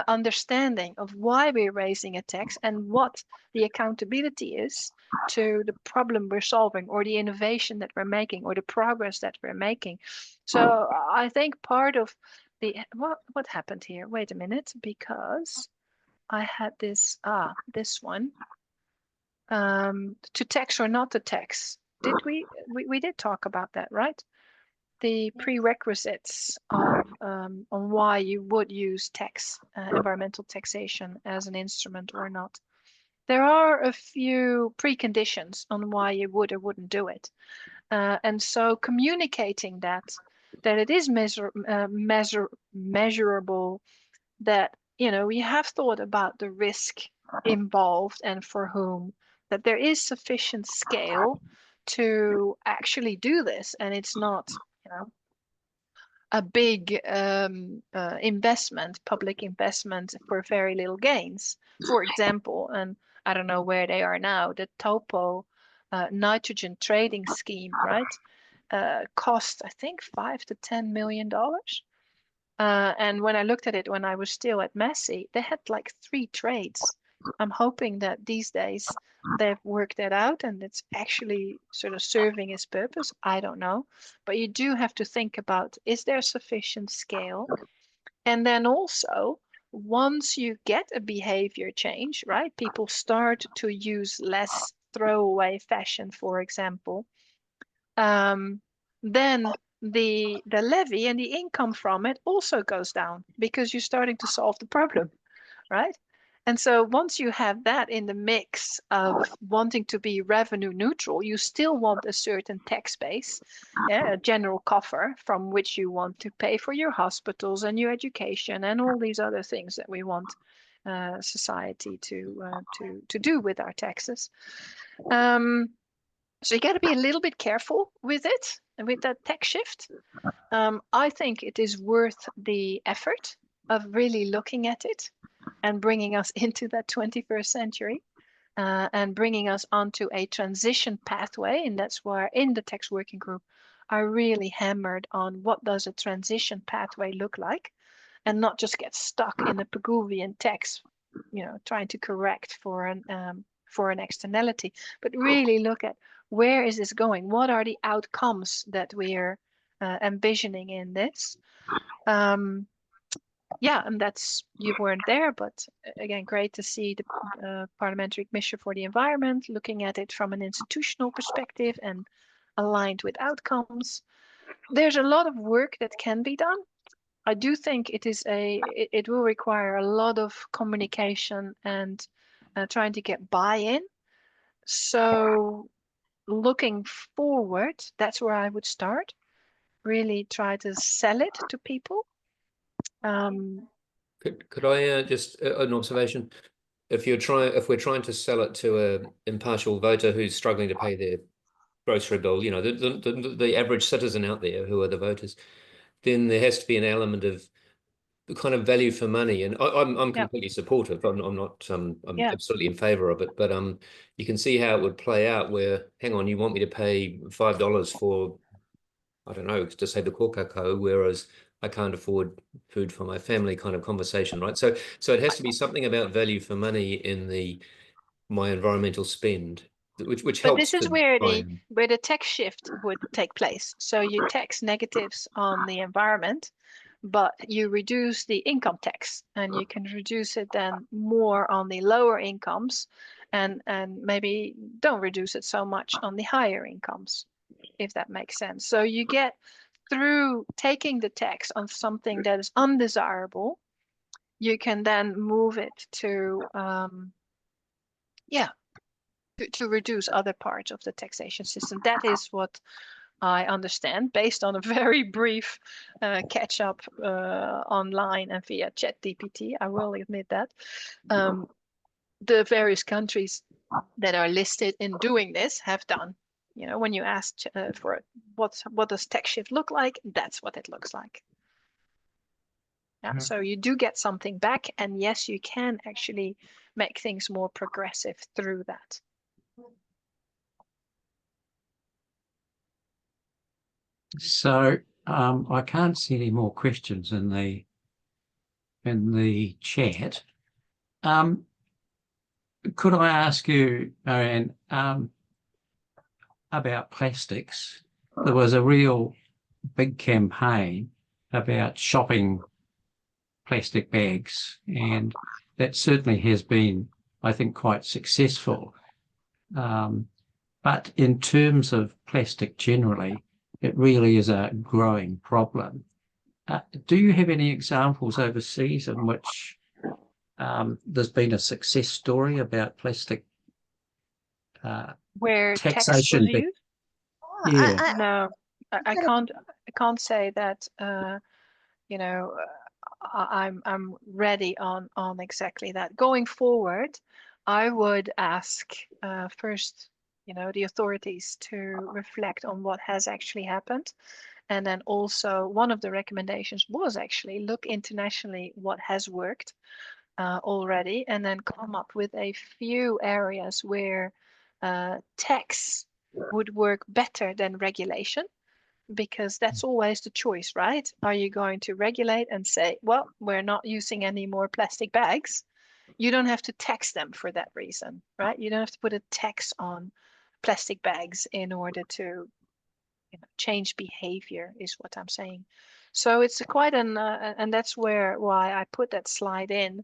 understanding of why we're raising a tax and what the accountability is to the problem we're solving, or the innovation that we're making, or the progress that we're making. So I think part of the, what happened here? Wait a minute, because I had this, this one. To tax or not to tax. Did we did talk about that, right? The prerequisites of on why you would use tax, environmental taxation as an instrument or not. There are a few preconditions on why you would or wouldn't do it. And so communicating that it is measurable, that, you know, we have thought about the risk involved and for whom, that there is sufficient scale to actually do this, and it's not, you know, a big investment, public investment for very little gains. For example, and I don't know where they are now, the Topo nitrogen trading scheme, right? Cost, I think, $5 to $10 million. And when I looked at it when I was still at Massey, they had like 3 trades. I'm hoping that these days they've worked that out and it's actually sort of serving its purpose. I don't know. But you do have to think about, is there sufficient scale? And then also, once you get a behavior change, right? People start to use less throwaway fashion, for example. Then the levy and the income from it also goes down, because you're starting to solve the problem, right? And so once you have that in the mix of wanting to be revenue neutral, you still want a certain tax base, yeah, a general coffer from which you want to pay for your hospitals and your education and all these other things that we want society to do with our taxes. So you got to be a little bit careful with it, with that tax shift. I think it is worth the effort of really looking at it and bringing us into that 21st century and bringing us onto a transition pathway. And that's where in the tax working group, I really hammered on what does a transition pathway look like, and not just get stuck in the Pigouvian tax, you know, trying to correct for an externality, but really look at, where is this going? What are the outcomes that we're envisioning in this? Yeah, and that's, you weren't there, but again, great to see the Parliamentary Commission for the Environment looking at it from an institutional perspective and aligned with outcomes. There's a lot of work that can be done. I do think it will require a lot of communication and trying to get buy-in. So looking forward, that's where I would start. Really try to sell it to people. Could I just an observation? If we're trying to sell it to an impartial voter who's struggling to pay their grocery bill, you know, the average citizen out there who are the voters, then there has to be an element of the kind of value for money. And I'm completely supportive. I'm not I'm absolutely in favor of it. But you can see how it would play out where, hang on, you want me to pay $5 for, I don't know, to say the kōkako, whereas I can't afford food for my family, kind of conversation, right? So it has to be something about value for money in my environmental spend, which helps. But this is where the tax shift would take place. So you tax negatives on the environment, but you reduce the income tax, and you can reduce it then more on the lower incomes, and maybe don't reduce it so much on the higher incomes, if that makes sense. So you get, through taking the tax on something that is undesirable, you can then move it to to reduce other parts of the taxation system. That is what I understand, based on a very brief catch up online and via ChatGPT. I will admit that. The various countries that are listed in doing this have done. You know, when you ask for what does tax shift look like, that's what it looks like. Yeah, so you do get something back, and yes, you can actually make things more progressive through that. So I can't see any more questions in the chat. Could I ask you, Marjan, about plastics? There was a real big campaign about shopping plastic bags, and that certainly has been, I think, quite successful. But in terms of plastic generally, it really is a growing problem. Do you have any examples overseas in which there's been a success story about plastic where taxation? tax was used? Yeah. No, I can't say that. You know, I'm ready on exactly that. Going forward, I would ask first, you know, the authorities to reflect on what has actually happened. And then also one of the recommendations was actually look internationally what has worked already, and then come up with a few areas where tax would work better than regulation, because that's always the choice, right? Are you going to regulate and say, well, we're not using any more plastic bags? You don't have to tax them for that reason, right? You don't have to put a tax on plastic bags in order to, you know, change behavior, is what I'm saying. So it's quite an, and that's why I put that slide in.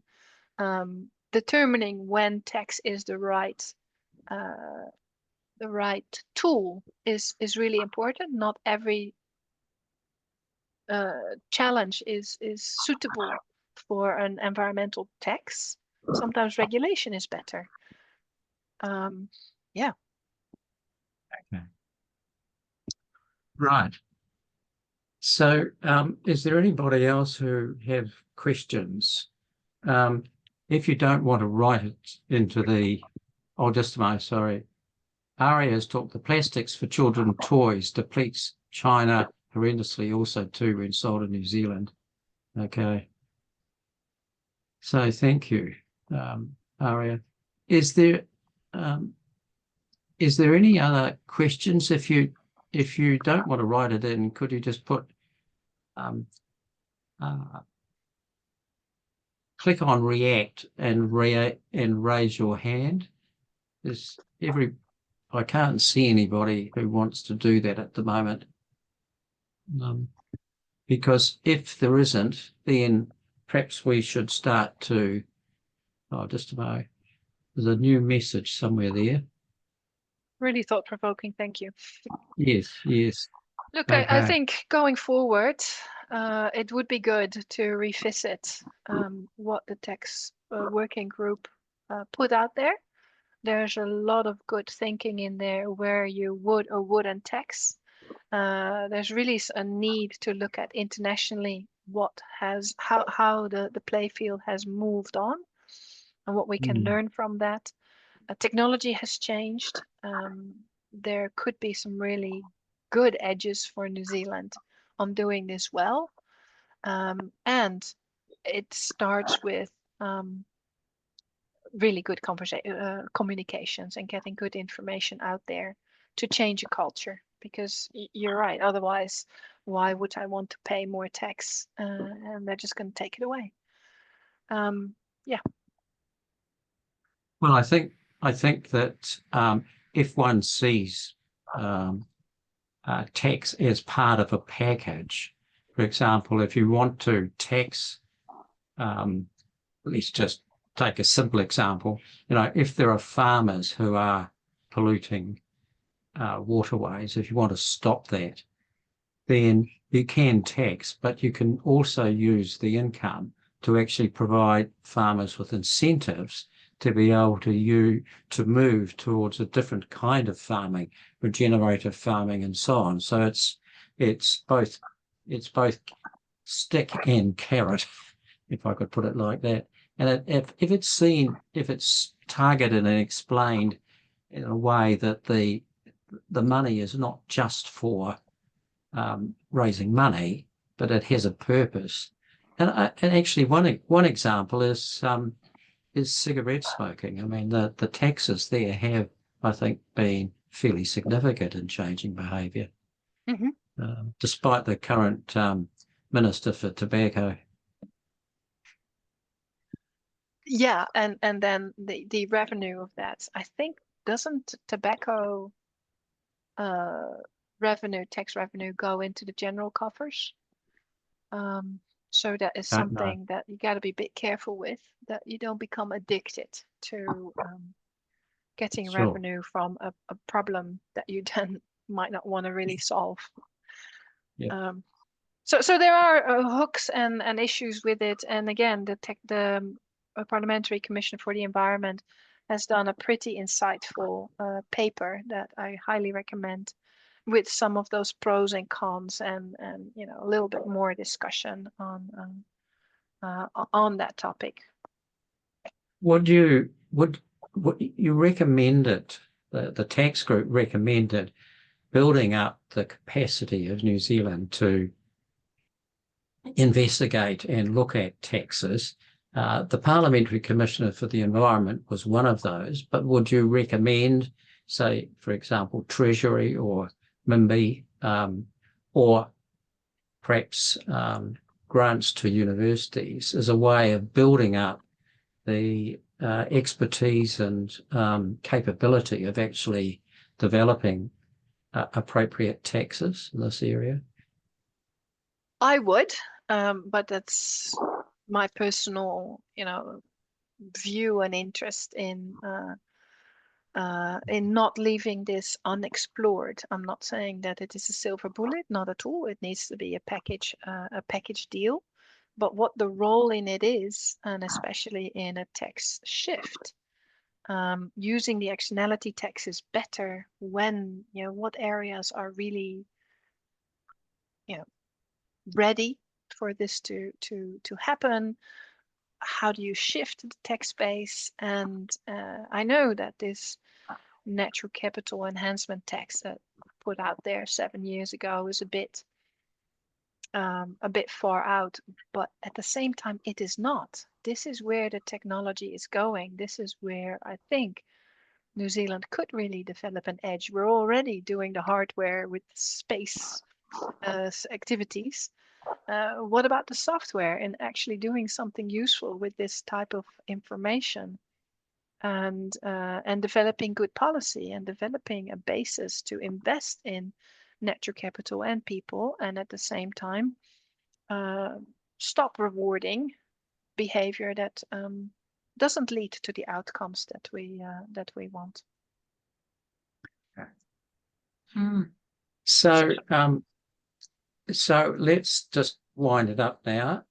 Determining when tax is the right tool is really important. Not every challenge is suitable for an environmental tax. Sometimes regulation is better. Yeah. Okay. Right. So is there anybody else who have questions? If you don't want to write it into the, oh, just a moment, sorry. Ari has talked, the plastics for children toys depletes China horrendously, also too when sold in New Zealand. Okay. So thank you, Aria. Is there any other questions? If you don't want to write it in, could you just put click on react and raise your hand? I can't see anybody who wants to do that at the moment. Because if there isn't, then perhaps we should start to, oh, just a moment. There's a new message somewhere there. Really thought-provoking, thank you. Yes, yes. Look, Okay. I think going forward, it would be good to revisit what the tax working group put out there. There's a lot of good thinking in there where you would or wouldn't tax. There's really a need to look at internationally how the play field has moved on and what we can learn from that. Technology has changed. There could be some really good edges for New Zealand on doing this well. And it starts with really good communications and getting good information out there to change a culture, because you're right, otherwise why would I want to pay more tax and they're just going to take it away. Yeah. Well, I think that if one sees tax as part of a package, for example, if you want to tax, let's just take a simple example, you know, if there are farmers who are polluting waterways, if you want to stop that, then you can tax, but you can also use the income to actually provide farmers with incentives to be able to move towards a different kind of farming, regenerative farming, and so on. So it's both stick and carrot, if I could put it like that. And if it's targeted and explained in a way that the money is not just for raising money, but it has a purpose. And actually, one example is cigarette smoking. I mean, the taxes there have, I think, been fairly significant in changing behaviour, despite the current Minister for Tobacco. Yeah, and then the revenue of that, I think, doesn't tobacco tax revenue go into the general coffers? So that is something that you got to be a bit careful with, that you don't become addicted to getting revenue from a problem that you then might not want to really solve. Yeah. So there are hooks and issues with it. And again, the Parliamentary Commission for the Environment has done a pretty insightful paper that I highly recommend, with some of those pros and cons, and a little bit more discussion on that topic. What you recommended, the tax group recommended building up the capacity of New Zealand to investigate and look at taxes. The Parliamentary Commissioner for the Environment was one of those, but would you recommend, say, for example, Treasury or MIMBI, or perhaps grants to universities as a way of building up the expertise and capability of actually developing appropriate taxes in this area? I would, but that's my personal, view and interest in not leaving this unexplored. I'm not saying that it is a silver bullet, not at all. It needs to be a package deal. But what the role in it is, and especially in a tax shift, using the externality taxes better when, what areas are really, ready for this to happen. How do you shift the tax base? And I know that this natural capital enhancement tax that put out there 7 years ago is a bit far out, but at the same time it is not. This is where the technology is going. This is where I think New Zealand could really develop an edge. We're already doing the hardware with space activities. What about the software and actually doing something useful with this type of information, and developing good policy and developing a basis to invest in natural capital and people, and at the same time stop rewarding behavior that doesn't lead to the outcomes that we want. So let's just wind it up now.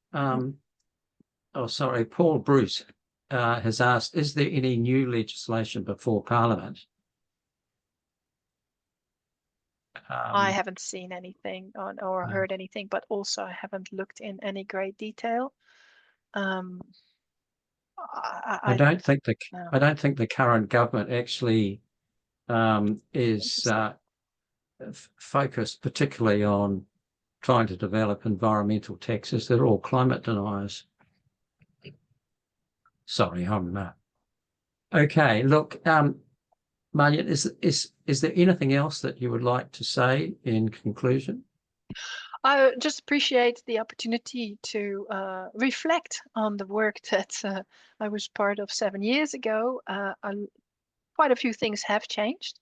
Paul Bruce has asked, is there any new legislation before Parliament? I haven't seen anything or heard anything, but also I haven't looked in any great detail. I don't think the current government actually is focused particularly on trying to develop environmental taxes. They're all climate deniers. Sorry, I'm okay. Look, Marjan, is there anything else that you would like to say in conclusion? I just appreciate the opportunity to reflect on the work that I was part of 7 years ago. Quite a few things have changed,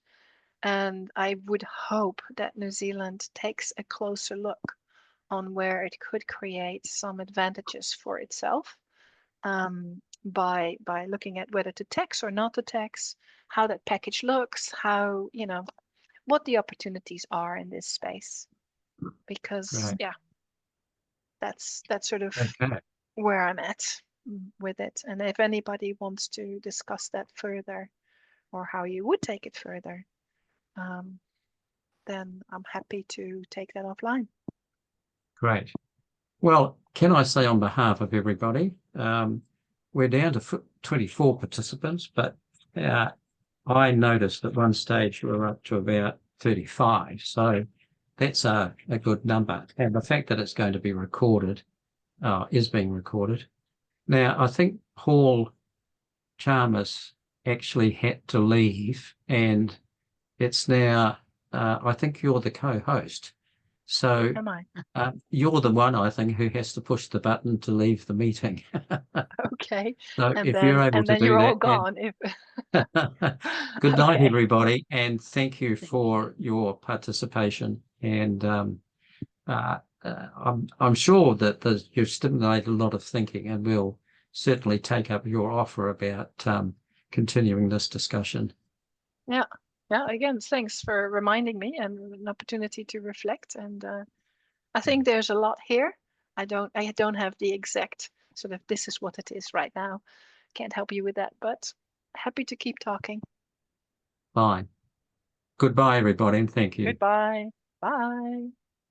and I would hope that New Zealand takes a closer look on where it could create some advantages for itself, by looking at whether to tax or not to tax, how that package looks, how, what the opportunities are in this space. Because that's sort of where I'm at with it. And if anybody wants to discuss that further, or how you would take it further, then I'm happy to take that offline. Great. Well, can I say on behalf of everybody, we're down to 24 participants, but I noticed at one stage we were up to about 35. So that's a good number. And the fact that it's going to be recorded, is being recorded. Now, I think Paul Chalmers actually had to leave, and it's now, I think you're the co-host. So Am I? you're the one, I think, who has to push the button to leave the meeting. Okay. So And if then, you're able and to then do you're that. all gone. If Good night, Okay. everybody, and thank you for your participation. And I'm sure that you've stimulated a lot of thinking, and we'll certainly take up your offer about continuing this discussion. Yeah. Yeah. Again, thanks for reminding me and an opportunity to reflect. And I think there's a lot here. I don't have the exact sort of this is what it is right now. Can't help you with that, but happy to keep talking. Fine. Goodbye, everybody, and thank you. Goodbye. Bye.